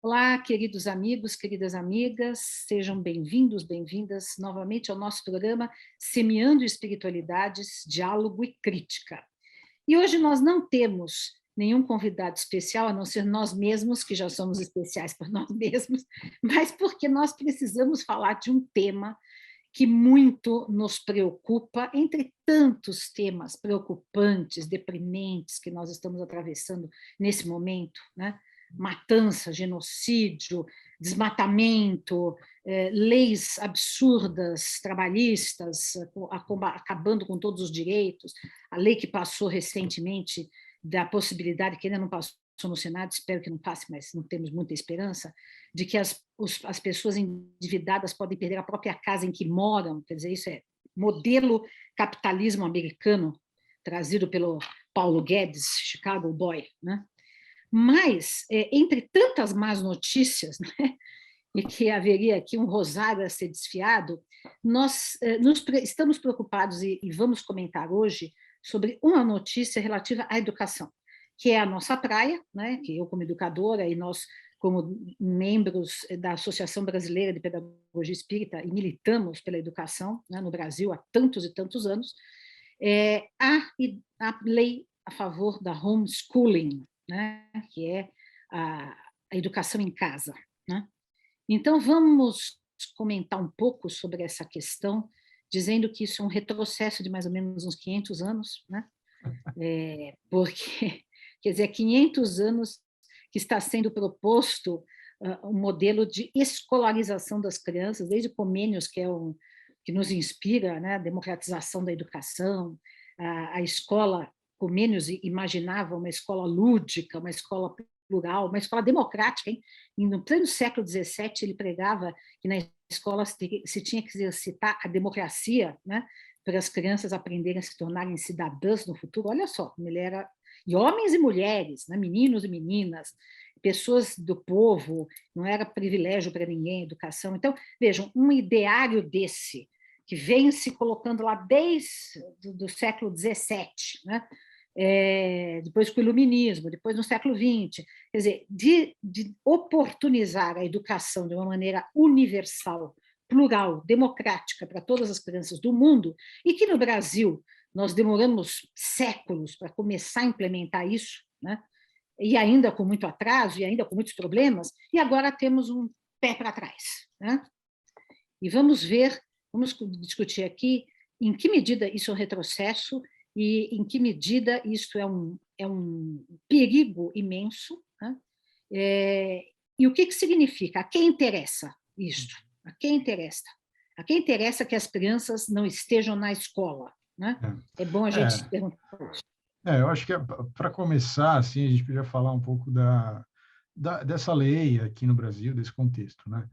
Olá, queridos amigos, queridas amigas, sejam bem-vindos, bem-vindas novamente ao nosso programa Semeando Espiritualidades, Diálogo e Crítica. E hoje nós não temos nenhum convidado especial, a não ser nós mesmos, que já somos especiais por nós mesmos, mas porque nós precisamos falar de um tema que muito nos preocupa, entre tantos temas preocupantes, deprimentes que nós estamos atravessando nesse momento, né? Matança, genocídio, desmatamento, leis absurdas, trabalhistas, acabando com todos os direitos, a lei que passou recentemente da possibilidade, que ainda não passou no Senado, espero que não passe, mas não temos muita esperança, de que as pessoas endividadas podem perder a própria casa em que moram, quer dizer, isso é modelo capitalismo americano, trazido pelo Paulo Guedes, Chicago Boy, né? Mas, entre tantas más notícias, né, e que haveria aqui um rosário a ser desfiado, nós estamos preocupados e vamos comentar hoje sobre uma notícia relativa à educação, que é a nossa praia, né, que eu como educadora e nós como membros da Associação Brasileira de Pedagogia Espírita e militamos pela educação, né, no Brasil há tantos e tantos anos, a lei a favor da homeschooling, né, que é a educação em casa, né? Então, vamos comentar um pouco sobre essa questão, dizendo que isso é um retrocesso de mais ou menos uns 500 anos, né? Porque, quer dizer, 500 anos que está sendo proposto um modelo de escolarização das crianças, desde Comênios, que é que nos inspira, né, a democratização da educação, a escola. Comênios imaginava uma escola lúdica, uma escola plural, uma escola democrática. Hein? E no pleno século XVII, ele pregava que na escola se tinha que exercitar a democracia, né, para as crianças aprenderem a se tornarem cidadãs no futuro. Olha só como ele era. E homens e mulheres, né, meninos e meninas, pessoas do povo, não era privilégio para ninguém a educação. Então, vejam, um ideário desse, que vem se colocando lá desde o século XVII, né? Depois com o iluminismo, depois no século XX, quer dizer, de oportunizar a educação de uma maneira universal, plural, democrática para todas as crianças do mundo, e que no Brasil nós demoramos séculos para começar a implementar isso, né? E ainda com muito atraso, e ainda com muitos problemas, e agora temos um pé para trás, né? E vamos discutir aqui em que medida isso é um retrocesso e em que medida isso é um perigo imenso, né? E o que significa? A quem interessa isto? A quem interessa? A quem interessa que as crianças não estejam na escola, né? É bom a gente se perguntar isso. Eu acho que para começar, assim, a gente podia falar um pouco dessa lei aqui no Brasil, desse contexto, né?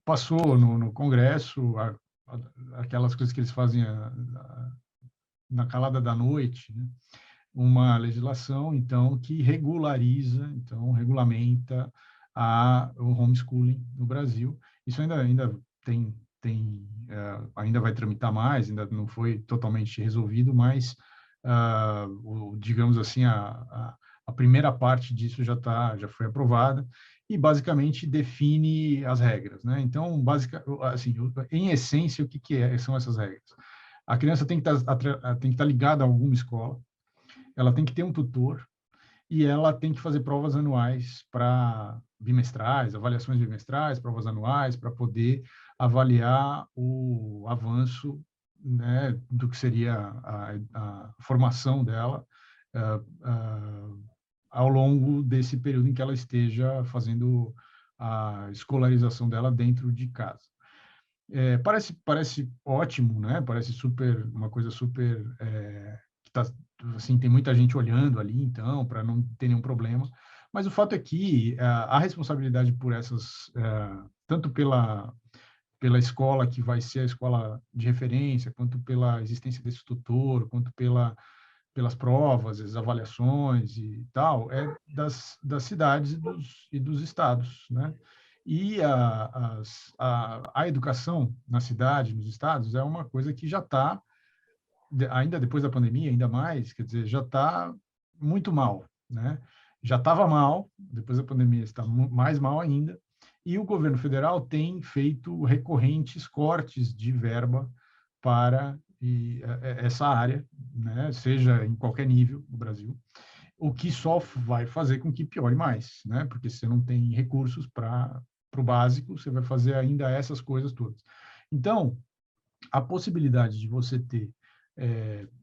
Passou no Congresso aquelas coisas que eles fazem na calada da noite, né? Uma legislação, então, que regulariza, então, regulamenta o homeschooling no Brasil. Isso ainda ainda vai tramitar mais, ainda não foi totalmente resolvido, mas, digamos assim, a primeira parte disso já foi aprovada e, basicamente, define as regras, né? Então, assim, em essência, o que são essas regras? A criança tem que estar ligada a alguma escola, ela tem que ter um tutor e ela tem que fazer provas anuais bimestrais, avaliações bimestrais, provas anuais, para poder avaliar o avanço, né, do que seria a formação dela ao longo desse período em que ela esteja fazendo a escolarização dela dentro de casa. Parece ótimo, né? Parece uma coisa super que tá, assim, tem muita gente olhando ali, então, para não ter nenhum problema. Mas o fato é que a responsabilidade por tanto pela escola que vai ser a escola de referência, quanto pela existência desse tutor, quanto pelas provas, as avaliações e tal, é das cidades e dos estados, né? E a educação na cidade, nos estados, é uma coisa que já está, ainda depois da pandemia, ainda mais, quer dizer, já está muito mal, né? já estava mal, depois da pandemia está mais mal ainda, e o governo federal tem feito recorrentes cortes de verba para essa área, né, seja em qualquer nível do Brasil, o que só vai fazer com que piore mais, né, porque você não tem recursos para o básico, você vai fazer ainda essas coisas todas. Então, a possibilidade de você ter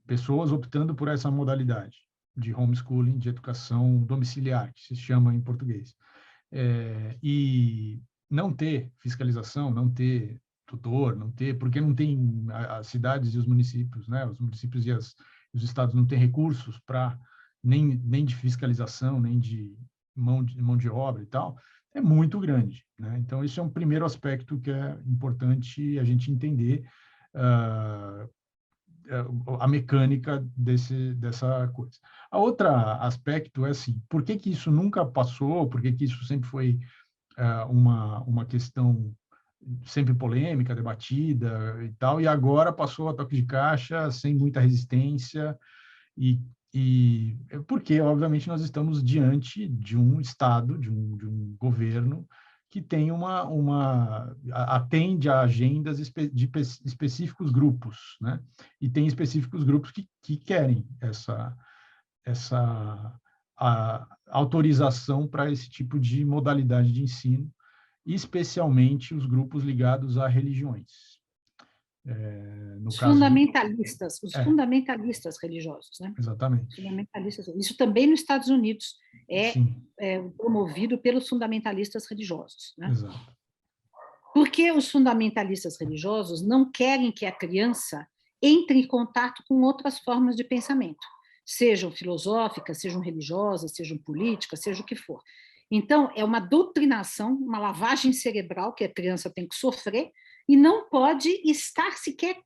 pessoas optando por essa modalidade de homeschooling, de educação domiciliar, que se chama em português, e não ter fiscalização, não ter tutor, não ter, porque não tem as cidades e os municípios, né? Os municípios e os estados não têm recursos para nem de fiscalização, nem de mão de obra e tal, é muito grande, né? Então, isso é um primeiro aspecto que é importante a gente entender, uh, a mecânica dessa coisa. A outra aspecto é assim, por que que isso nunca passou, por que que isso sempre foi uma questão sempre polêmica, debatida e tal, e agora passou a toque de caixa, sem muita resistência, e, e porque, obviamente, nós estamos diante de um Estado, de um governo que tem atende a agendas de específicos grupos, né? E tem específicos grupos que querem essa autorização para esse tipo de modalidade de ensino, especialmente os grupos ligados a religiões. No caso do... Os fundamentalistas religiosos, né? Exatamente. Fundamentalistas. Isso também nos Estados Unidos Sim. Promovido pelos fundamentalistas religiosos, né? Exato. Porque os fundamentalistas religiosos não querem que a criança entre em contato com outras formas de pensamento, sejam filosóficas, sejam religiosas, sejam políticas, seja o que for. Então, é uma doutrinação, uma lavagem cerebral que a criança tem que sofrer e não pode estar sequer,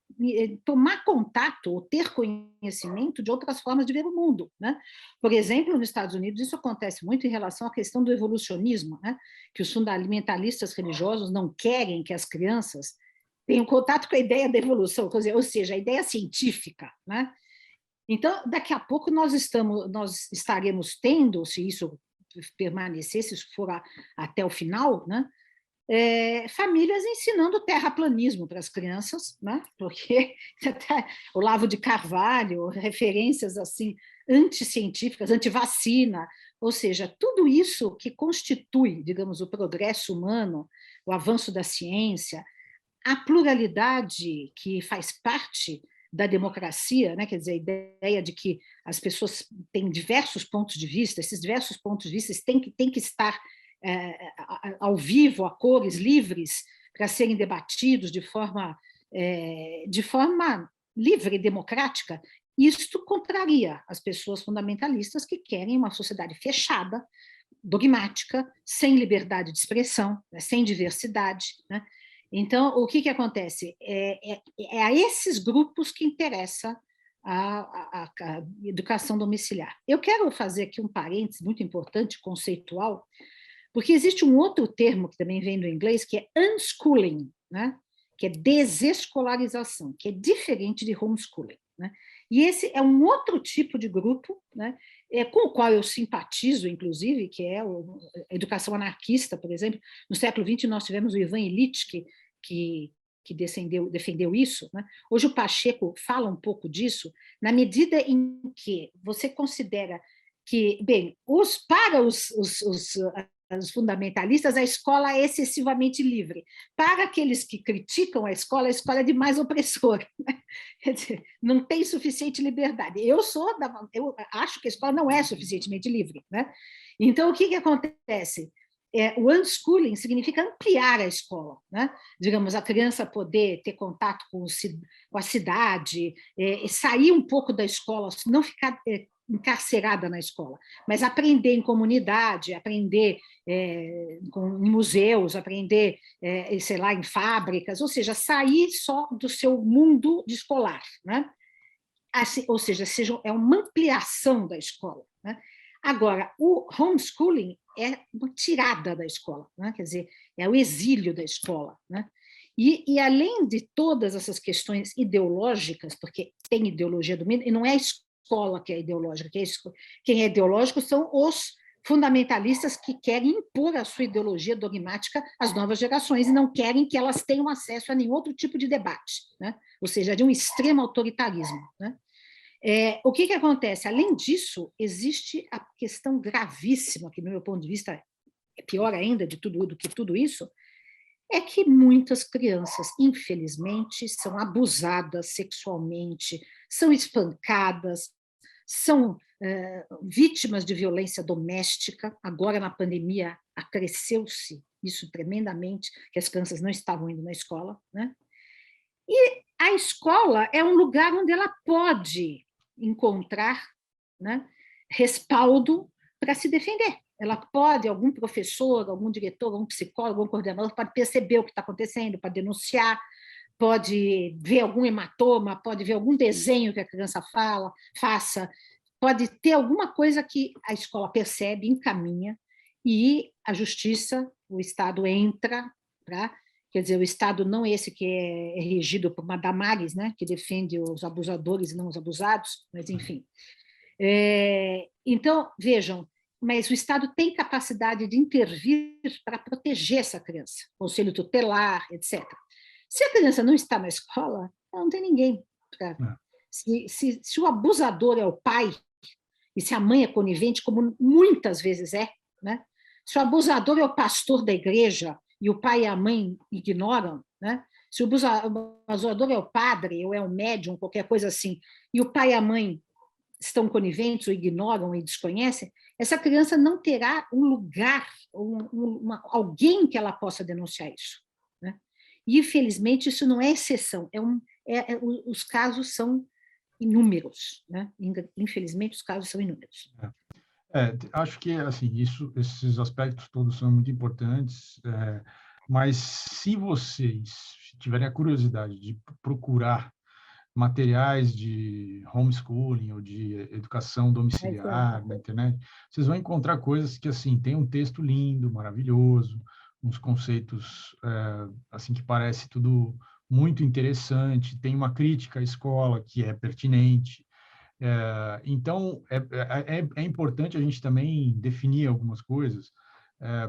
tomar contato ou ter conhecimento de outras formas de ver o mundo, né? Por exemplo, nos Estados Unidos, isso acontece muito em relação à questão do evolucionismo, né? Que os fundamentalistas religiosos não querem que as crianças tenham contato com a ideia da evolução, ou seja, a ideia científica, né? Então, daqui a pouco nós estaremos tendo, se isso permanecer, se isso for até o final, né? Famílias ensinando terraplanismo para as crianças, né? Porque até o Olavo de Carvalho, referências assim anticientíficas, antivacina, ou seja, tudo isso que constitui, digamos, o progresso humano, o avanço da ciência, a pluralidade que faz parte da democracia, né? Quer dizer, a ideia de que as pessoas têm diversos pontos de vista, esses diversos pontos de vista têm que estar ao vivo, a cores, livres, para serem debatidos de forma livre e democrática. Isto contraria as pessoas fundamentalistas que querem uma sociedade fechada, dogmática, sem liberdade de expressão, né, sem diversidade, né? Então, o que acontece? É a esses grupos que interessa a educação domiciliar. Eu quero fazer aqui um parênteses muito importante, conceitual, porque existe um outro termo que também vem do inglês, que é unschooling, né? Que é desescolarização, que é diferente de homeschooling, né? E esse é um outro tipo de grupo, né? Com o qual eu simpatizo, inclusive, que é a educação anarquista, por exemplo. No século XX, nós tivemos o Ivan Illich, que defendeu isso, né? Hoje o Pacheco fala um pouco disso, na medida em que você considera que, bem, para os fundamentalistas, a escola é excessivamente livre. Para aqueles que criticam a escola é demais opressora. Quer dizer, não tem suficiente liberdade. Eu acho que a escola não é suficientemente livre, né? Então, o que acontece? O unschooling significa ampliar a escola, né? Digamos, a criança poder ter contato com a cidade, sair um pouco da escola, não ficar encarcerada na escola, mas aprender em comunidade, aprender em museus, aprender, sei lá, em fábricas, ou seja, sair só do seu mundo escolar, né? Assim, ou seja, é uma ampliação da escola, né? Agora, o homeschooling é uma tirada da escola, né? Quer dizer, é o exílio da escola, né? E além de todas essas questões ideológicas, porque tem ideologia do meio, e não é a escola que é ideológica, quem é ideológico são os fundamentalistas que querem impor a sua ideologia dogmática às novas gerações e não querem que elas tenham acesso a nenhum outro tipo de debate, né? Ou seja, de um extremo autoritarismo, né? O que acontece? Além disso, existe a questão gravíssima, que, do meu ponto de vista, é pior ainda do que tudo isso, é que muitas crianças, infelizmente, são abusadas sexualmente, são espancadas, são vítimas de violência doméstica. Agora, na pandemia, acresceu-se isso tremendamente, que as crianças não estavam indo na escola, né? E a escola é um lugar onde ela pode encontrar, né, respaldo para se defender. Ela pode, algum professor, algum diretor, algum psicólogo, algum coordenador, pode perceber o que está acontecendo, para denunciar, pode ver algum hematoma, pode ver algum desenho que a criança faça, pode ter alguma coisa que a escola percebe, encaminha, e a justiça, o Estado entra para... Quer dizer, o Estado não esse que é regido por uma Damares, né, que defende os abusadores e não os abusados, mas enfim. Então, vejam, mas o Estado tem capacidade de intervir para proteger essa criança, conselho tutelar, etc. Se a criança não está na escola, ela não tem ninguém. Se o abusador é o pai, e se a mãe é conivente, como muitas vezes é, né? Se o abusador é o pastor da igreja e o pai e a mãe ignoram, né? Se o abusador é o padre ou é o médium, qualquer coisa assim, e o pai e a mãe estão coniventes ou ignoram e desconhecem, essa criança não terá um lugar, alguém que ela possa denunciar isso, né? E, infelizmente, isso não é exceção, os casos são inúmeros, né? Infelizmente, os casos são inúmeros. Acho que assim, esses aspectos todos são muito importantes, mas se vocês tiverem a curiosidade de procurar materiais de homeschooling ou de educação domiciliar na internet, vocês vão encontrar coisas que assim tem um texto lindo, maravilhoso, uns conceitos assim que parece tudo muito interessante, tem uma crítica à escola que é pertinente. Então, é importante a gente também definir algumas coisas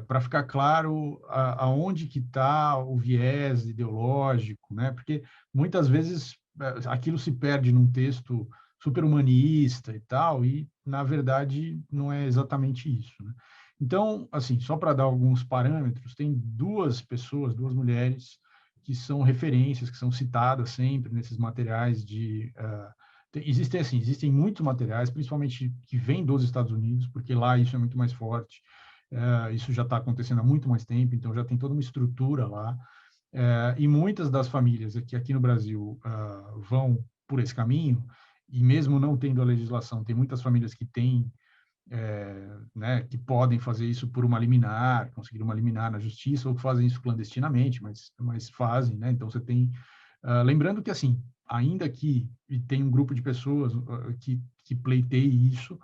para ficar claro aonde que está o viés ideológico, né? Porque muitas vezes aquilo se perde num texto super humanista e tal, e, na verdade, não é exatamente isso, né? Então, assim, só para dar alguns parâmetros, tem duas pessoas, duas mulheres, que são referências, que são citadas sempre nesses materiais de... existem muitos materiais, principalmente que vêm dos Estados Unidos, porque lá isso é muito mais forte. Isso já está acontecendo há muito mais tempo, então já tem toda uma estrutura lá. E muitas das famílias que aqui no Brasil vão por esse caminho, e mesmo não tendo a legislação, tem muitas famílias que têm, né, que podem fazer isso por uma liminar, conseguir uma liminar na justiça, ou fazem isso clandestinamente, mas fazem, né? Então você tem... lembrando que, assim, ainda que tem um grupo de pessoas que pleiteie isso,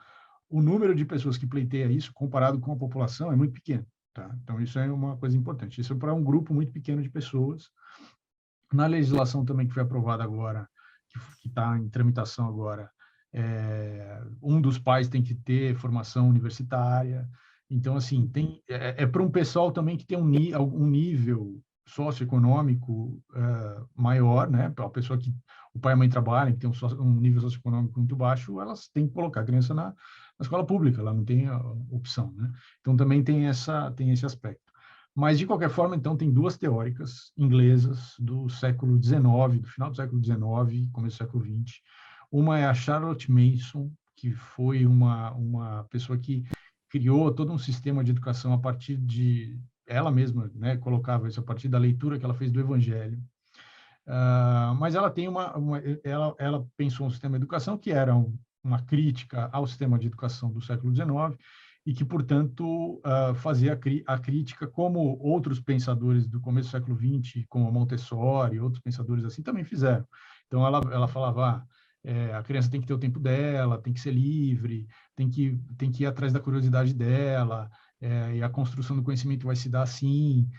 o número de pessoas que pleiteia isso, comparado com a população, é muito pequeno. Tá? Então, isso é uma coisa importante. Isso é para um grupo muito pequeno de pessoas. Na legislação também que foi aprovada agora, que está em tramitação agora, um dos pais tem que ter formação universitária. Então, assim, é para um pessoal também que tem algum nível socioeconômico maior, né? Para a pessoa que o pai e a mãe trabalham, que tem um nível socioeconômico muito baixo, elas têm que colocar a criança na escola pública, ela não tem a opção, né? Então, também tem esse aspecto. Mas, de qualquer forma, então, tem duas teóricas inglesas do século XIX, do final do século XIX, começo do século XX. Uma é a Charlotte Mason, que foi uma pessoa que criou todo um sistema de educação a partir de... Ela mesma, né, colocava isso a partir da leitura que ela fez do Evangelho. Mas ela tem ela pensou um sistema de educação que era uma crítica ao sistema de educação do século XIX e que, portanto, fazia a crítica como outros pensadores do começo do século XX, como Montessori e outros pensadores assim, também fizeram. Então, ela falava, a criança tem que ter o tempo dela, tem que ser livre, tem que ir atrás da curiosidade dela, e a construção do conhecimento vai se dar assim,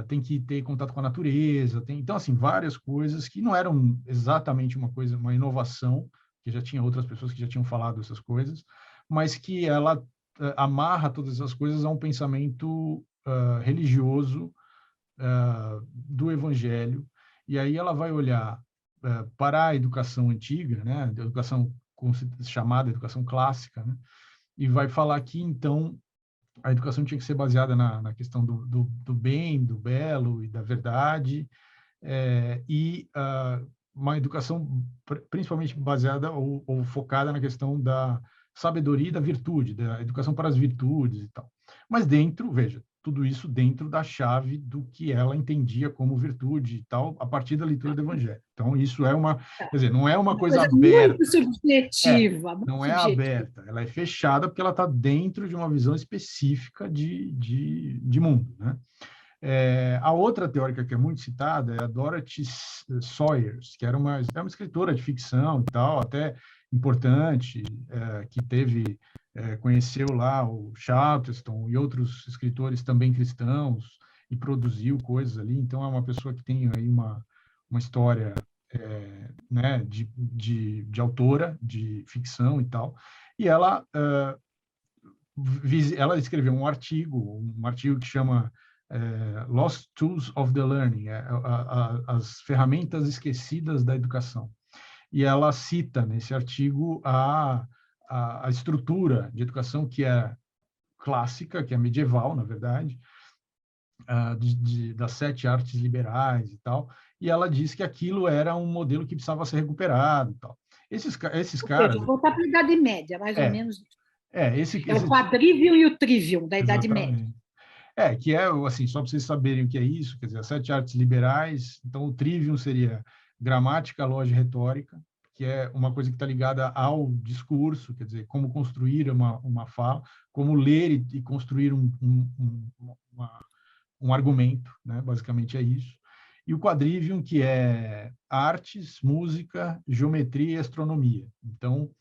tem que ter contato com a natureza. Então, assim, várias coisas que não eram exatamente uma inovação, que já tinha outras pessoas que já tinham falado essas coisas, mas que ela amarra todas essas coisas a um pensamento religioso do Evangelho, e aí ela vai olhar para a educação antiga, né, a educação chamada educação clássica, né, e vai falar que, então, a educação tinha que ser baseada na questão do bem, do belo e da verdade, e uma educação principalmente baseada ou focada na questão da sabedoria e da virtude, da educação para as virtudes e tal. Mas dentro, veja, tudo isso dentro da chave do que ela entendia como virtude e tal, a partir da leitura do Evangelho. Então, isso é quer dizer, não é uma coisa aberta. Muito subjetiva, muito Não é subjetiva. aberta, ela é fechada porque ela está dentro de uma visão específica de mundo, né? A outra teórica que é muito citada é a Dorothy Sayers, que era uma escritora de ficção e tal, até importante, que conheceu lá o Chatterton e outros escritores também cristãos e produziu coisas ali. Então, é uma pessoa que tem aí uma história né, de autora de ficção e tal. E ela escreveu um artigo que chama Lost Tools of the Learning, as ferramentas esquecidas da educação. E ela cita nesse artigo a estrutura de educação que é clássica, que é medieval, na verdade, das 7 artes liberais e tal, e ela diz que aquilo era um modelo que precisava ser recuperado e tal. Esses caras... Voltar para a Idade Média, mais ou menos. É o quadrivium e o trivium da Idade Média. Que é, assim, só para vocês saberem o que é isso, quer dizer, as 7 artes liberais, então o trivium seria gramática, lógica e retórica, que é uma coisa que está ligada ao discurso, quer dizer, como construir uma fala, como ler e construir um argumento, né? Basicamente é isso. E o quadrivium, que é artes, música, geometria e astronomia. Então,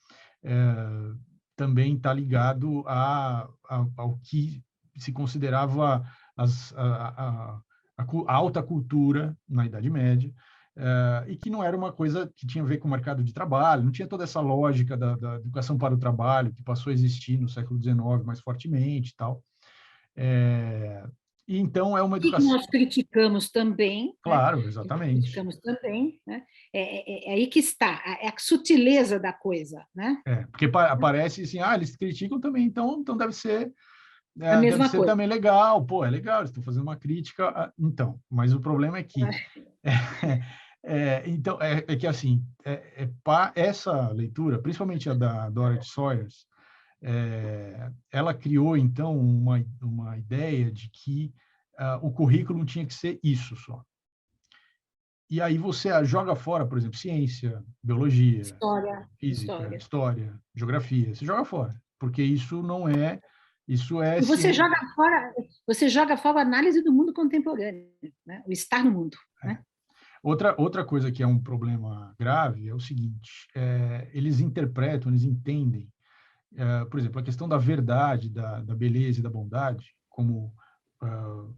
também está ligado ao que se considerava a alta cultura na Idade Média, e que não era uma coisa que tinha a ver com o mercado de trabalho, não tinha toda essa lógica da educação para o trabalho, que passou a existir no século XIX mais fortemente e tal. E então é uma educação... que nós criticamos também. Claro, né? exatamente. Criticamos também. Né? É aí que está, é a sutileza da coisa. Né? Porque parece assim, eles criticam também, então deve ser... a mesma deve ser coisa. também legal, é legal, eles estão fazendo uma crítica, então, mas o problema é que então, que assim, essa leitura, principalmente a da Dorothy Sayers, ela criou, então, uma ideia de que o currículo tinha que ser isso só. E aí você joga fora, por exemplo, ciência, biologia, física, história, geografia, você joga fora, porque isso não é... Isso é e você joga fora a análise do mundo contemporâneo, né? O estar no mundo. Né? Outra coisa que é um problema grave é o seguinte, eles interpretam, eles entendem, por exemplo, a questão da verdade, da beleza e da bondade, como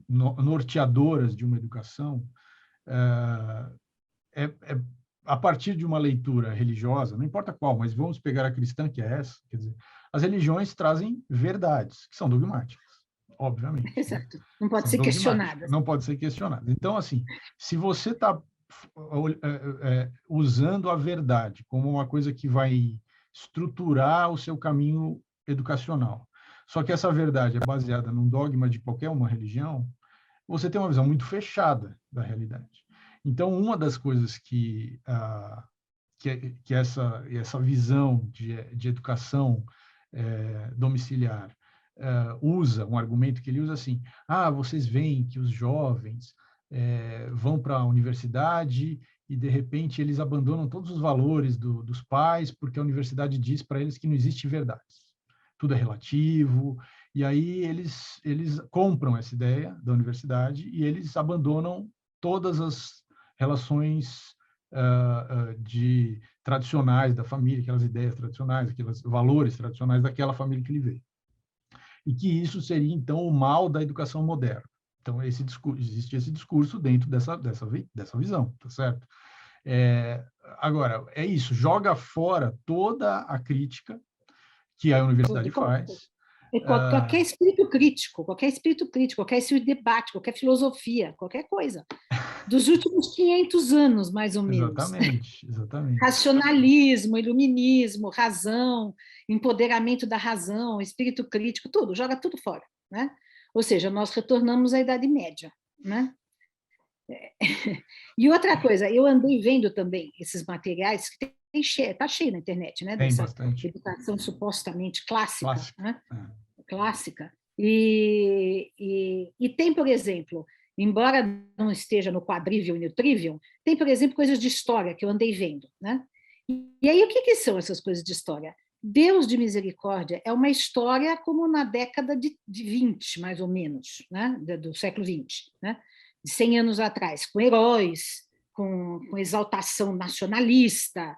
norteadoras de uma educação, a partir de uma leitura religiosa, não importa qual, mas vamos pegar a cristã, que é essa, quer dizer, as religiões trazem verdades, que são dogmáticas, obviamente. Exato. Não pode ser questionada. Não pode ser questionada. Então, assim, se você está usando a verdade como uma coisa que vai estruturar o seu caminho educacional, só que essa verdade é baseada num dogma de qualquer uma religião, você tem uma visão muito fechada da realidade. Então, uma das coisas que essa visão de educação domiciliar usa, um argumento que ele usa assim, vocês veem que os jovens vão para a universidade e, de repente, eles abandonam todos os valores dos pais porque a universidade diz para eles que não existe verdade. Tudo é relativo, e aí eles compram essa ideia da universidade e eles abandonam todas as relações tradicionais da família, aquelas ideias tradicionais, aqueles valores tradicionais daquela família que ele veio. E que isso seria, então, o mal da educação moderna. Então, existe esse discurso dentro dessa visão, tá certo? Agora, é isso, joga fora toda a crítica que a universidade faz, Qualquer espírito crítico, qualquer espírito crítico, qualquer espírito de debate, qualquer filosofia, qualquer coisa. Dos últimos 500 anos, mais ou menos. Exatamente, exatamente. Racionalismo, iluminismo, razão, empoderamento da razão, espírito crítico, tudo, joga tudo fora, né? Ou seja, nós retornamos à Idade Média, né? E outra coisa, eu andei vendo também esses materiais que está cheio na internet, né? Tem Dessa bastante. educação supostamente clássica, Clássico. né? Clássica. E tem, por exemplo, embora não esteja no quadrivium e no trivium, tem, por exemplo, coisas de história que eu andei vendo, né? E aí, o que são essas coisas de história? Deus de Misericórdia é uma história como na década de 20, mais ou menos, né? Do século 20, né? De 100 anos atrás, com heróis, com exaltação nacionalista,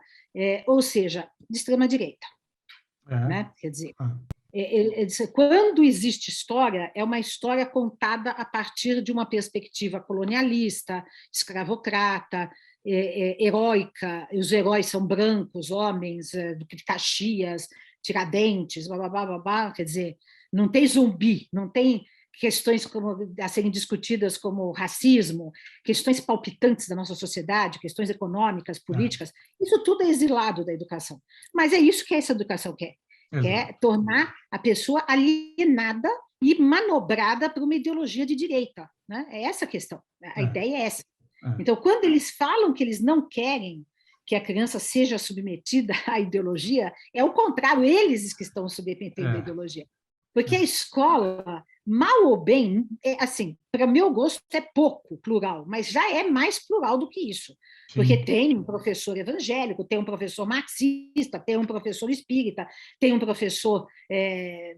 ou seja, de extrema-direita. Né? Quer dizer, quando existe história, é uma história contada a partir de uma perspectiva colonialista, escravocrata, heróica. Os heróis são brancos, homens, Duque de Caxias, Tiradentes, blá, blá, blá, blá, quer dizer, não tem zumbi, não tem questões a serem discutidas como racismo, questões palpitantes da nossa sociedade, questões econômicas, políticas, isso tudo é exilado da educação. Mas é isso que essa educação quer. Quer tornar a pessoa alienada e manobrada por uma ideologia de direita. Né? É essa a questão. A ideia é essa. Então, quando eles falam que eles não querem que a criança seja submetida à ideologia, é o contrário, eles que estão submetendo a ideologia. Porque a escola, mal ou bem, assim, para meu gosto é pouco plural, mas já é mais plural do que isso. Porque tem um professor evangélico, tem um professor marxista, tem um professor espírita, tem um professor,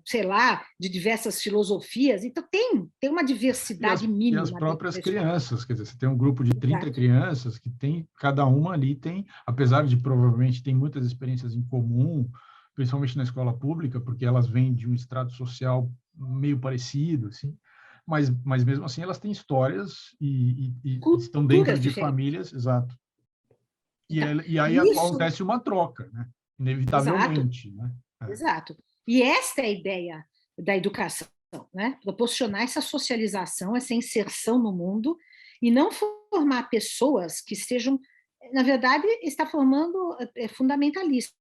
sei lá, de diversas filosofias. Então, tem uma diversidade mínima. E as próprias crianças, quer dizer, você tem um grupo de 30 crianças que tem, cada uma ali tem, apesar de provavelmente tem muitas experiências em comum, principalmente na escola pública, porque elas vêm de um estrato social meio parecido, assim, mas mesmo assim elas têm histórias e estão dentro de famílias, exato. E aí acontece uma troca, né? Inevitavelmente. Exato. Né? Exato. E esta é a ideia da educação, né? Proporcionar essa socialização, essa inserção no mundo, e não formar pessoas que sejam, na verdade, está formando fundamentalistas,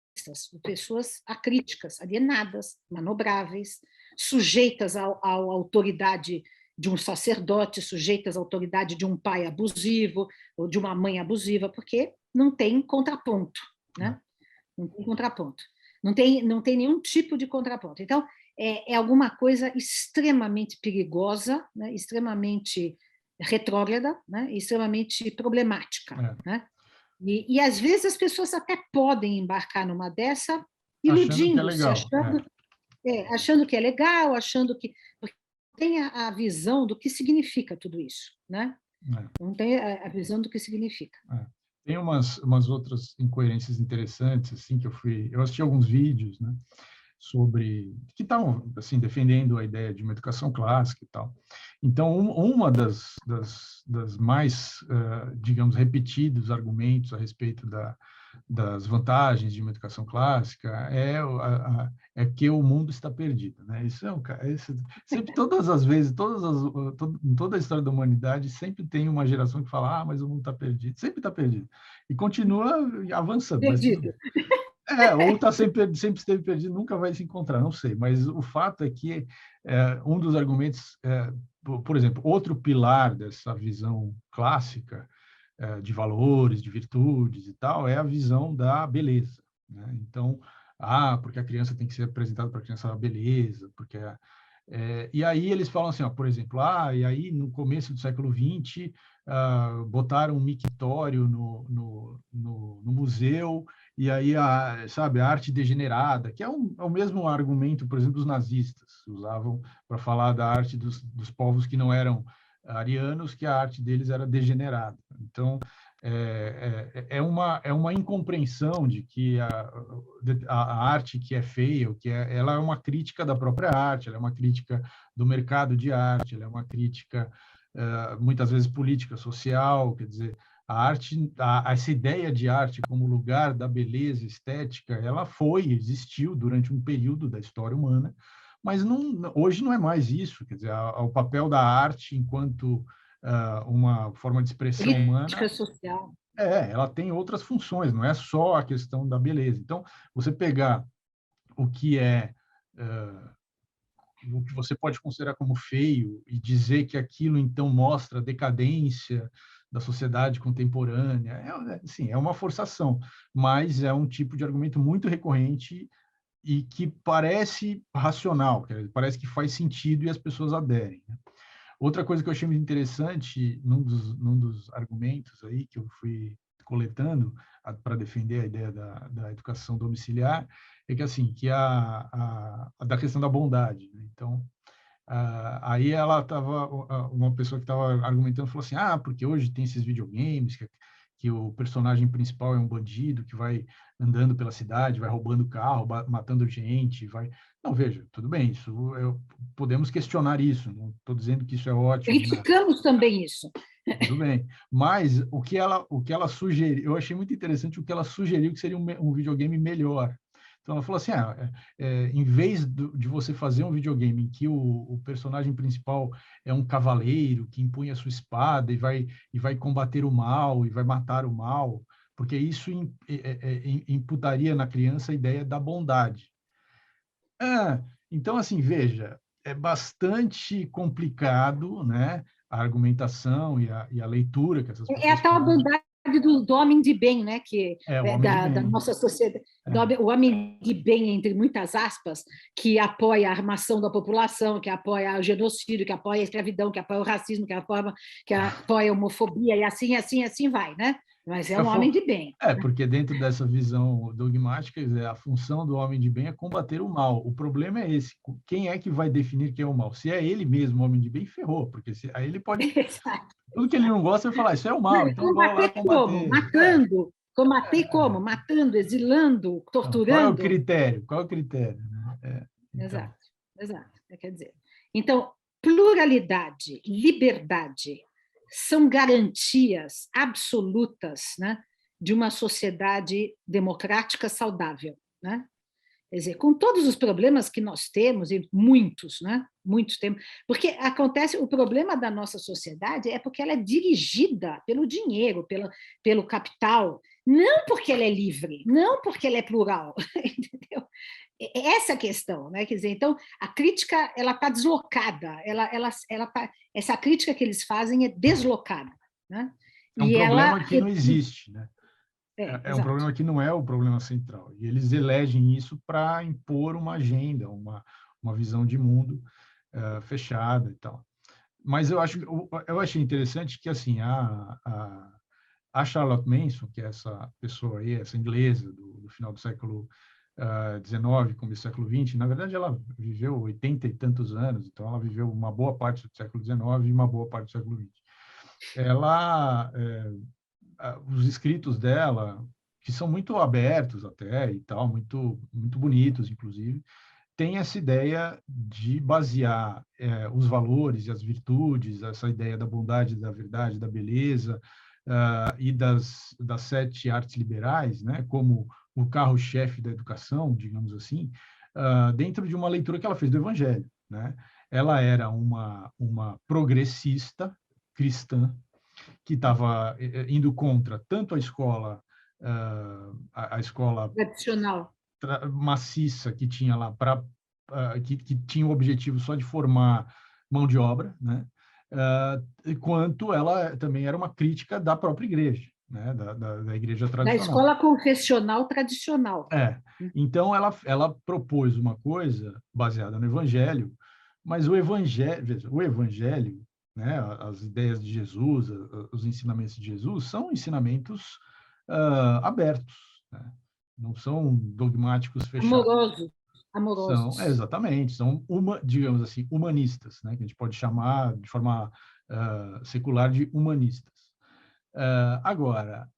pessoas acríticas, alienadas, manobráveis, sujeitas à autoridade de um sacerdote, sujeitas à autoridade de um pai abusivo ou de uma mãe abusiva, porque não tem contraponto, né? Não tem contraponto. Não tem nenhum tipo de contraponto. Então, é alguma coisa extremamente perigosa, né? Extremamente retrógrada, né? Extremamente problemática. Né? E, às vezes, as pessoas até podem embarcar numa dessa iludindo-se, achando que é legal, achando que... Porque tem a visão do que significa tudo isso. Né? Não tem a visão do que significa. Tem umas outras incoerências interessantes, assim, que eu assisti alguns vídeos, né, sobre, que estavam, assim, defendendo a ideia de uma educação clássica e tal. Então, uma das mais, digamos, repetidos argumentos a respeito das vantagens de uma educação clássica é que o mundo está perdido, né? Isso sempre, todas as vezes, em toda a história da humanidade, sempre tem uma geração que fala, mas o mundo está perdido, sempre está perdido, e continua avançando. Perdido. Ou está sempre esteve perdido, nunca vai se encontrar, não sei, mas o fato é que um dos argumentos, por exemplo, outro pilar dessa visão clássica de valores, de virtudes e tal, é a visão da beleza. Né? Então, porque a criança tem que ser apresentada para a criança a beleza, porque e aí eles falam assim, por exemplo, e aí no começo do século XX botaram um mictório no museu, e aí sabe, a arte degenerada, que é o mesmo argumento, por exemplo, dos nazistas usavam para falar da arte dos povos que não eram arianos, que a arte deles era degenerada. Então, é uma incompreensão de que a arte que é feia, ela é uma crítica da própria arte, ela é uma crítica do mercado de arte, ela é uma crítica, muitas vezes, política, social, quer dizer, a arte, essa ideia de arte como lugar da beleza estética, ela existiu durante um período da história humana, mas hoje não é mais isso. Quer dizer, o papel da arte enquanto uma forma de expressão Crítica humana, social. ela tem outras funções, não é só a questão da beleza. Então, você pegar o que o que você pode considerar como feio e dizer que aquilo, então, mostra a decadência da sociedade contemporânea, assim, é uma forçação, mas é um tipo de argumento muito recorrente e que parece racional, parece que faz sentido e as pessoas aderem, né? Outra coisa que eu achei muito interessante num dos argumentos aí que eu fui coletando para defender a ideia da educação domiciliar é que assim que a da questão da bondade, né? Então aí ela estava uma pessoa que estava argumentando falou assim, porque hoje tem esses videogames que o personagem principal é um bandido que vai andando pela cidade, vai roubando carro, matando gente, vai... Não, veja, tudo bem, podemos questionar isso, não estou dizendo que isso é ótimo, né? Criticamos também isso. Tudo bem, mas o que ela sugeriu, eu achei muito interessante o que ela sugeriu que seria um videogame melhor. Então ela falou assim, em vez de você fazer um videogame em que o personagem principal é um cavaleiro que impõe a sua espada e vai combater o mal e vai matar o mal, porque isso imputaria na criança a ideia da bondade. Então, assim, veja, é bastante complicado, né, a argumentação e a leitura que essas É a pessoas tal fazem. bondade do homem de bem, né? Que É, o é homem de da bem. nossa sociedade, É. o homem de bem, entre muitas aspas, que apoia a armação da população, que apoia o genocídio, que apoia a escravidão, que apoia o racismo, que apoia a homofobia, e assim vai, né? Mas é um homem de bem. Porque dentro dessa visão dogmática, a função do homem de bem é combater o mal. O problema é esse. Quem é que vai definir quem é o mal? Se é ele mesmo, o homem de bem, ferrou, porque aí ele pode... Exato. Tudo que ele não gosta, vai falar, isso é o mal, então vamos lá Combater como? combater. Matando. Combater como? Matando, exilando, Qual é o torturando. critério? Qual é o critério? Então, Exato, exato. Quer dizer, então, pluralidade, liberdade são garantias absolutas, né, de uma sociedade democrática saudável, né? Quer dizer, com todos os problemas que nós temos, e muitos, né? Muitos temos, porque acontece, o problema da nossa sociedade é porque ela é dirigida pelo dinheiro, pelo capital, não porque ela é livre, não porque ela é plural, entendeu? Essa é a questão, né? Quer dizer, então, a crítica, ela está deslocada, essa crítica que eles fazem é deslocada, né? é um E ela... problema que não existe, né? É um exato. problema que não é o problema central. E eles elegem isso para impor uma agenda, uma visão de mundo fechada e tal. Mas eu achei interessante que assim a Charlotte Manson, que é essa pessoa aí, essa inglesa do final do século XIX, começo do século XX, na verdade ela viveu 80 e tantos anos, então ela viveu uma boa parte do século XIX e uma boa parte do século XX. Ela os escritos dela, que são muito abertos até e tal, muito bonitos, inclusive, tem essa ideia de basear os valores e as virtudes, essa ideia da bondade, da verdade, da beleza e das 7 artes liberais, né, como o carro-chefe da educação, digamos assim, dentro de uma leitura que ela fez do Evangelho, né? Ela era uma progressista cristã que estava indo contra tanto a escola a escola Tradicional. maciça que tinha lá para que tinha o objetivo só de formar mão de obra, né? Quanto ela também era uma crítica da própria igreja, né? Da igreja Da tradicional. escola confessional tradicional. Então ela propôs uma coisa baseada no Evangelho, mas o Evangelho, né? As ideias de Jesus, os ensinamentos de Jesus são ensinamentos abertos, né? Não são dogmáticos fechados. São, Amorosos. exatamente, são, digamos assim, humanistas, né? Que a gente pode chamar de forma secular de humanistas. Agora,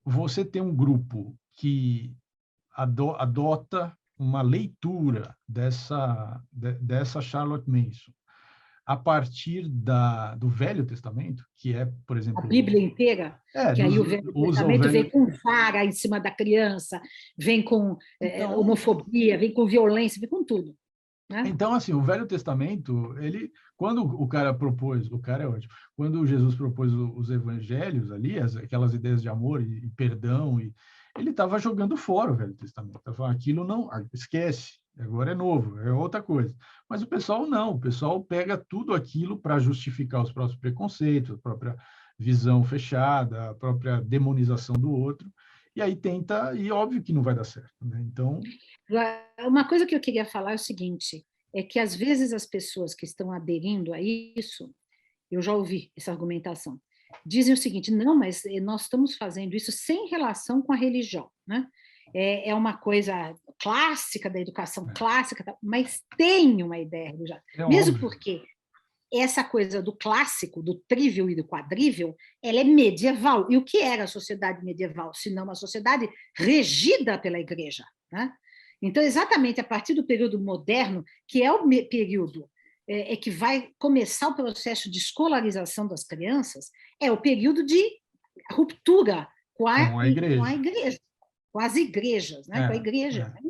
você tem um grupo que adota uma leitura dessa Charlotte Manson a partir do Velho Testamento, que é, por A exemplo, Bíblia inteira, que aí o Velho usa o Testamento vem Velho... com vara em cima da criança, vem com Então, homofobia, vem com violência, vem com tudo. né? Então, assim, o Velho Testamento, quando o cara é ótimo, quando Jesus propôs os evangelhos ali, aquelas ideias de amor e perdão, ele estava jogando fora o Velho Testamento. Estava falando, aquilo não, esquece, agora é novo, é outra coisa. Mas o pessoal não, o pessoal pega tudo aquilo para justificar os próprios preconceitos, a própria visão fechada, a própria demonização do outro, e aí tenta, e óbvio que não vai dar certo, né? Então, Uma coisa que eu queria falar é o seguinte, é que às vezes as pessoas que estão aderindo a isso, eu já ouvi essa argumentação, dizem o seguinte, não, mas nós estamos fazendo isso sem relação com a religião, né? É uma coisa clássica da educação clássica, mas tem uma ideia religiosa. é Mesmo óbvio. porque essa coisa do clássico, do trivial e do quadrível, ela é medieval. E o que era a sociedade medieval, se não uma sociedade regida pela igreja, né? Então, exatamente a partir do período moderno, que é o período que vai começar o processo de escolarização das crianças, é o período de ruptura Com a com a igreja. igreja, com as igrejas, né? Com a É, igreja. é.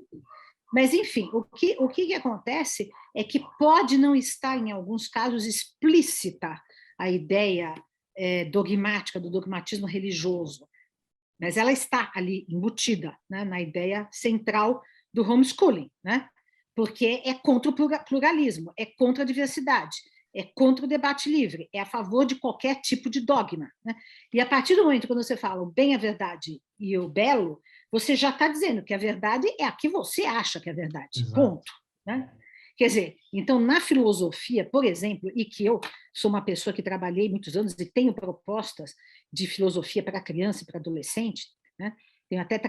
Mas, enfim, o que acontece é que pode não estar, em alguns casos, explícita a ideia dogmática, do dogmatismo religioso, mas ela está ali embutida, né, na ideia central do homeschooling, né, porque é contra o pluralismo, é contra a diversidade, é contra o debate livre, é a favor de qualquer tipo de dogma, né? E a partir do momento que você fala o bem, a verdade e o belo, você já está dizendo que a verdade é a que você acha que é verdade, Exato. ponto, né? Quer dizer, então, na filosofia, por exemplo, e que eu sou uma pessoa que trabalhei muitos anos e tenho propostas de filosofia para criança e para adolescente, né? Tenho até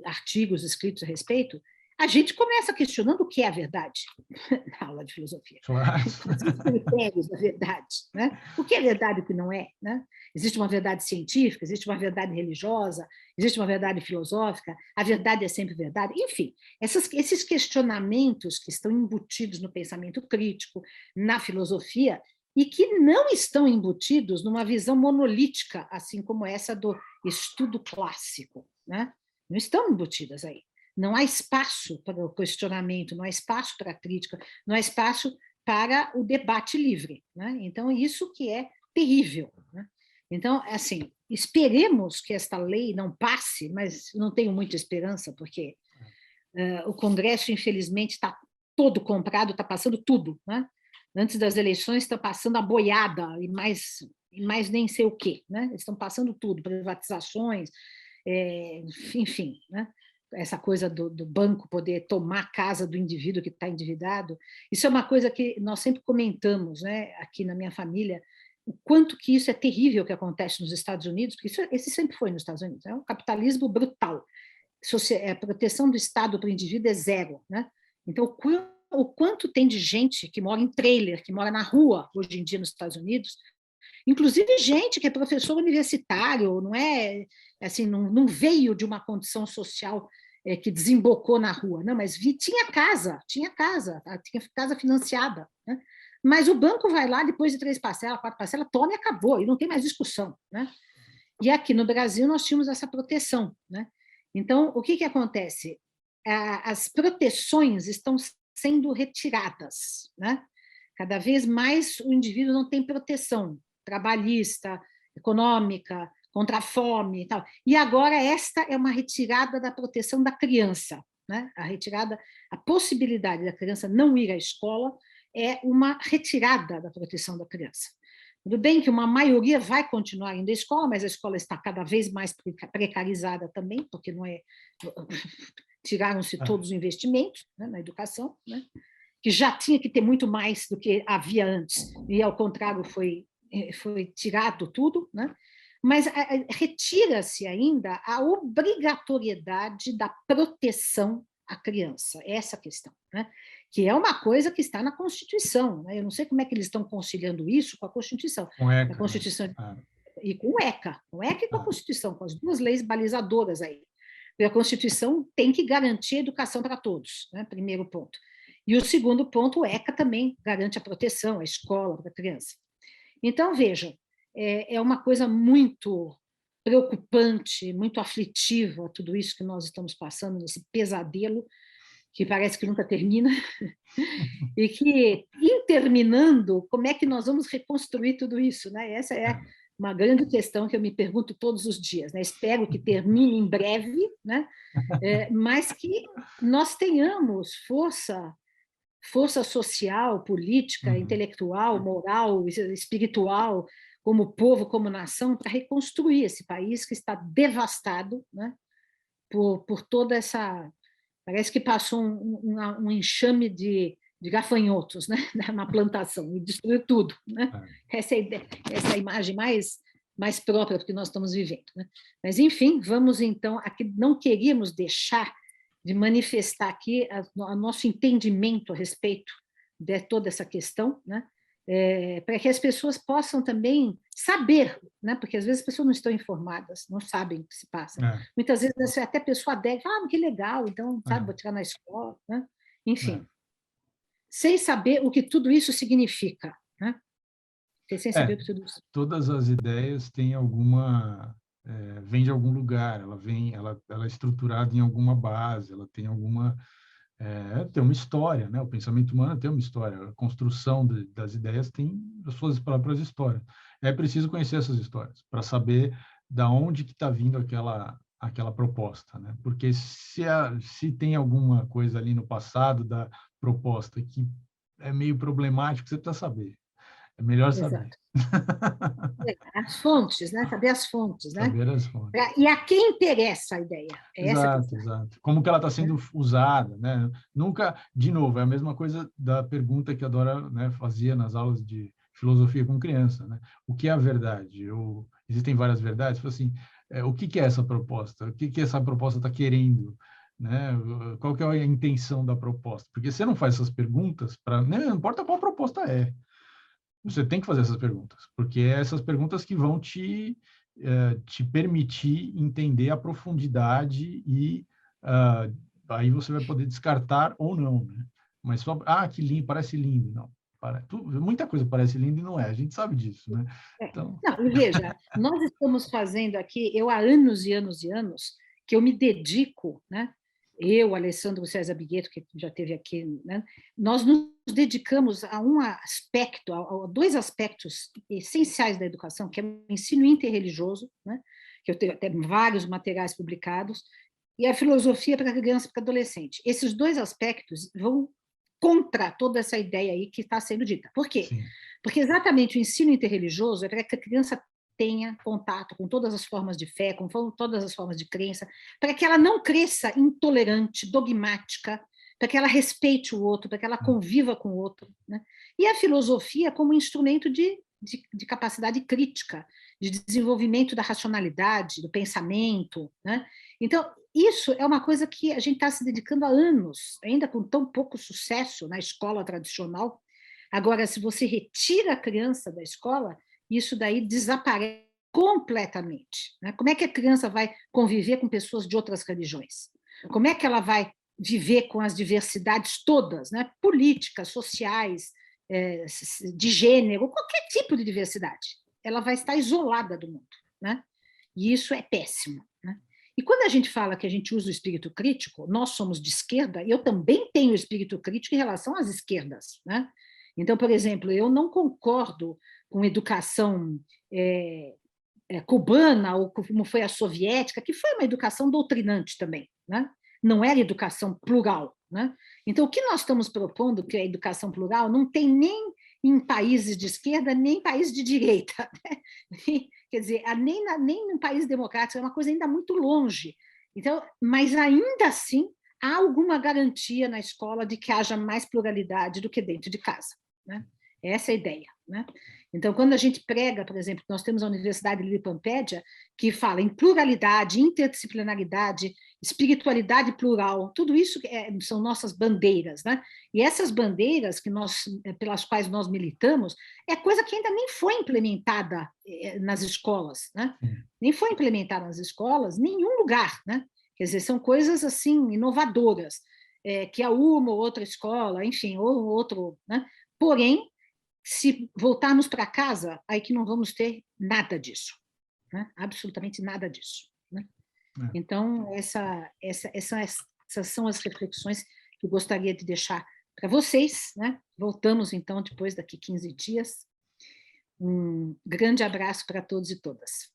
artigos escritos a respeito, a gente começa questionando o que é a verdade na aula de filosofia. Claro. Quais são os critérios da verdade? Né? O que é verdade e o que não é? Né? Existe uma verdade científica, existe uma verdade religiosa, existe uma verdade filosófica, a verdade é sempre verdade. Enfim, esses questionamentos que estão embutidos no pensamento crítico, na filosofia, e que não estão embutidos numa visão monolítica, assim como essa do estudo clássico, né? Não estão embutidas aí. Não há espaço para o questionamento, não há espaço para a crítica, não há espaço para o debate livre, né? Então, isso que é terrível, né? Então, assim, esperemos que esta lei não passe, mas não tenho muita esperança, porque o Congresso, infelizmente, está todo comprado, está passando tudo, né? Antes das eleições está passando a boiada e mais nem sei o quê, né? Eles estão passando tudo, privatizações, enfim, né? Essa coisa do banco poder tomar a casa do indivíduo que está endividado, isso é uma coisa que nós sempre comentamos, né, aqui na minha família, o quanto que isso é terrível que acontece nos Estados Unidos, porque esse sempre foi nos Estados Unidos, é um capitalismo brutal, a proteção do Estado para o indivíduo é zero, né? Então, o quanto tem de gente que mora em trailer, que mora na rua, hoje em dia nos Estados Unidos, inclusive gente que é professor universitário, não é assim, não veio de uma condição social que desembocou na rua, não, mas tinha casa, tinha casa financiada, né? Mas o banco vai lá, depois de 3 parcelas, 4 parcelas, toma e acabou, e não tem mais discussão, né? E aqui no Brasil nós tínhamos essa proteção, né? Então, o que acontece? As proteções estão sendo retiradas, né? Cada vez mais o indivíduo não tem proteção trabalhista, econômica, contra a fome e tal. E agora esta é uma retirada da proteção da criança, né? A possibilidade da criança não ir à escola é uma retirada da proteção da criança. Tudo bem que uma maioria vai continuar indo à escola, mas a escola está cada vez mais precarizada também, porque não é tiraram-se todos os investimentos, né, na educação, né, que já tinha que ter muito mais do que havia antes, e ao contrário foi tirado tudo, né? Mas retira-se ainda a obrigatoriedade da proteção à criança, essa questão, né? Que é uma coisa que está na Constituição, né? Eu não sei como é que eles estão conciliando isso com a Constituição. Com A ECA, né? Constituição e com o ECA e com a Constituição, com as duas leis balizadoras aí. E a Constituição tem que garantir a educação para todos, né? Primeiro ponto. E o segundo ponto, o ECA também garante a proteção, a escola para a criança. Então, vejam, é uma coisa muito preocupante, muito aflitiva, tudo isso que nós estamos passando, nesse pesadelo, que parece que nunca termina, e que, terminando, como é que nós vamos reconstruir tudo isso, né? Essa é uma grande questão que eu me pergunto todos os dias, né? Espero que termine em breve, né? Mas que nós tenhamos força social, política, Uhum. intelectual, moral, espiritual, como povo, como nação, para reconstruir esse país que está devastado, né? Por toda essa... Parece que passou um enxame de gafanhotos, né, na plantação, e destruiu tudo, né? Essa é a ideia, essa é a imagem mais própria do que nós estamos vivendo, né? Mas, enfim, vamos então, aqui não queríamos deixar de manifestar aqui o nosso entendimento a respeito de toda essa questão, né? Para que as pessoas possam também saber, né? Porque às vezes as pessoas não estão informadas, não sabem o que se passa. Muitas vezes até a pessoa deve, que legal, então, sabe, vou tirar na escola, né? Enfim, sem saber o que tudo isso significa, né? Sem saber o que tudo isso. Todas as ideias têm alguma... vem de algum lugar, ela é estruturada em alguma base, ela tem tem uma história, né? O pensamento humano tem uma história, a construção das ideias tem as suas próprias histórias. É preciso conhecer essas histórias para saber da onde que está vindo aquela proposta, né? Porque se tem alguma coisa ali no passado da proposta que é meio problemático, você precisa saber. É melhor saber. Exato. As fontes, né? Saber as fontes, né? Saber as fontes. E a quem interessa a ideia? É essa a Exato, questão. exato. Como que ela está sendo usada, né? Nunca, de novo, é a mesma coisa da pergunta que a Dora, né, fazia nas aulas de filosofia com criança, né? O que é a verdade? Existem várias verdades. Assim, o que é essa proposta? O que essa proposta está querendo? Né? Qual que é a intenção da proposta? Porque você não faz essas perguntas para... Não importa qual proposta é. Você tem que fazer essas perguntas, porque é essas perguntas que vão te permitir entender a profundidade e aí você vai poder descartar ou não, né? Mas só, que lindo, parece lindo. Não, muita coisa parece linda e não é, a gente sabe disso, né? Então... Não, e veja, nós estamos fazendo aqui, eu há anos e anos e anos, que eu me dedico, né? Eu, Alessandro César Bigueto, que já esteve aqui, né? Nós nos dedicamos a um aspecto, a dois aspectos essenciais da educação, que é o ensino interreligioso, né? Que eu tenho até vários materiais publicados, e a filosofia para criança e para adolescente. Esses dois aspectos vão contra toda essa ideia aí que está sendo dita. Por quê? Sim. Porque exatamente o ensino interreligioso é para que a criança tenha contato com todas as formas de fé, com todas as formas de crença, para que ela não cresça intolerante, dogmática, para que ela respeite o outro, para que ela conviva com o outro, né? E a filosofia como instrumento de capacidade crítica, de desenvolvimento da racionalidade, do pensamento, né? Então, isso é uma coisa que a gente está se dedicando há anos, ainda com tão pouco sucesso na escola tradicional. Agora, se você retira a criança da escola, isso daí desaparece completamente, né? Como é que a criança vai conviver com pessoas de outras religiões? Como é que ela vai viver com as diversidades todas, né? Políticas, sociais, de gênero, qualquer tipo de diversidade? Ela vai estar isolada do mundo, né? E isso é péssimo, né? E quando a gente fala que a gente usa o espírito crítico, nós somos de esquerda, eu também tenho espírito crítico em relação às esquerdas, né? Então, por exemplo, eu não concordo com educação cubana, ou como foi a soviética, que foi uma educação doutrinante também, né? Não era educação plural, né? Então, o que nós estamos propondo, que é a educação plural, não tem nem em países de esquerda, nem em países de direita, né? Quer dizer, nem em país democrático, é uma coisa ainda muito longe. Então, mas ainda assim, há alguma garantia na escola de que haja mais pluralidade do que dentro de casa, né? Essa é a ideia, né? Então, quando a gente prega, por exemplo, nós temos a Universidade Lilipampédia, que fala em pluralidade, interdisciplinaridade, espiritualidade plural, tudo isso são nossas bandeiras, né? E essas bandeiras pelas quais nós militamos é coisa que ainda nem foi implementada nas escolas, né? Nem foi implementada nas escolas, em nenhum lugar, né? Quer dizer, são coisas assim inovadoras, que a uma ou outra escola, enfim, ou outro, né? Porém, se voltarmos para casa, aí que não vamos ter nada disso, né? Absolutamente nada disso, né? Então, essas são as reflexões que eu gostaria de deixar para vocês, né? Voltamos, então, depois daqui 15 dias. Um grande abraço para todos e todas.